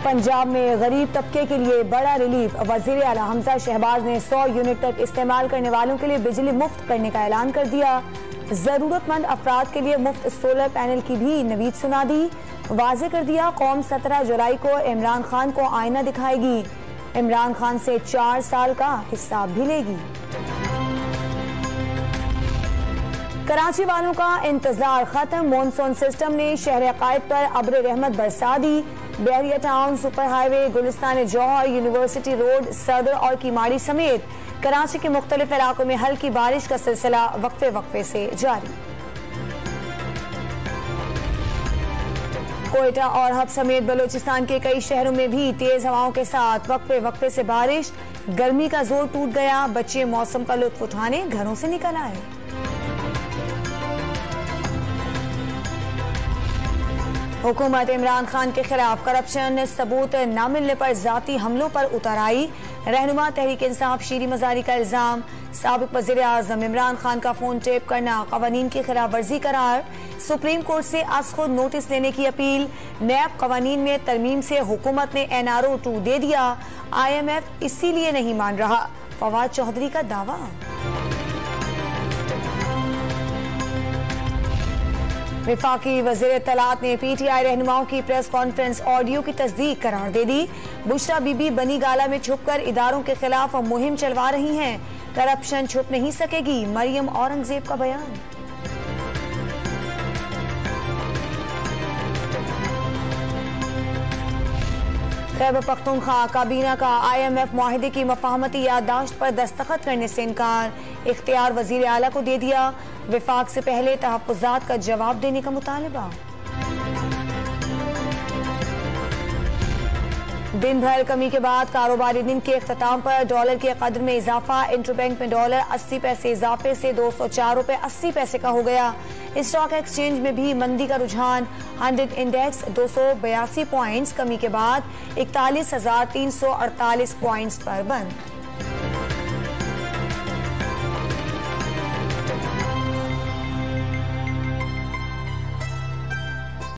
पंजाब में गरीब तबके के लिए बड़ा रिलीफ। वजीर आला हमजा शहबाज ने 100 यूनिट तक इस्तेमाल करने वालों के लिए बिजली मुफ्त करने का ऐलान कर दिया। जरूरतमंद अफराद के लिए मुफ्त सोलर पैनल की भी नवीद सुना दी। वाजे कर दिया कौम 17 जुलाई को इमरान खान को आईना दिखाएगी। इमरान खान से 4 साल का हिसाब भी लेगी। कराची वालों का इंतजार खत्म। मॉनसून सिस्टम ने शहर अकायद पर अब्र रहमत बरसा दी। बहरिया टाउन, सुपर हाईवे, गुलिस्तान जौहर, यूनिवर्सिटी रोड, सदर और कीमाड़ी समेत कराची के मुख्तलिफ इलाकों में हल्की बारिश का सिलसिला वक्फे वक्फे से जारी। कोयटा और हब समेत बलोचिस्तान के कई शहरों में भी तेज हवाओं के साथ वक्फे वक्फे से बारिश। गर्मी का जोर टूट गया। बच्चे मौसम का लुत्फ उठाने घरों से निकल आए। हुकूमत इमरान खान के खिलाफ करप्शन सबूत न मिलने पर जाती हमलों पर उतर आई। रहनुमा तहरीक इंसाफ शीरी मजारी का इल्जाम। साबिक वज़ीर आज़म इमरान खान का फोन टेप करना कवानीन की खिलाफ वर्जी करार। सुप्रीम कोर्ट से आज खुद नोटिस लेने की अपील। नैब कवानीन में तरमीम से हुकूमत ने NRO 2 दे दिया। IMF इसीलिए नहीं मान रहा। फवाद चौधरी का दावा। विफाकी वज़ीर इत्तलात ने PTI रहनुमाओं की प्रेस कॉन्फ्रेंस ऑडियो की तस्दीक करार दे दी। बुशरा बीबी बनी गाला में छुपकर इदारों के खिलाफ मुहिम चलवा रही हैं। करप्शन छुप नहीं सकेगी, मरियम औरंगजेब का बयान। खैबर पख्तूनख्वा काबीना का IMF मुआहिदे की मफाहमती याददाश्त पर दस्तखत करने से इनकार। इख्तियार वजीर आला को दे दिया। विफाक से पहले तहफ्फुज़ात का जवाब देने का मुतालबा। दिन भर कमी के बाद कारोबारी दिन के इख्तिताम पर डॉलर के कदर में इजाफा। इंटरबैंक में डॉलर 80 पैसे इजाफे से 204 रुपए 80 पैसे का हो गया। स्टॉक एक्सचेंज में भी मंदी का रुझान। 100 इंडेक्स 282 पॉइंट्स कमी के बाद 41,348 पॉइंट्स पर बंद।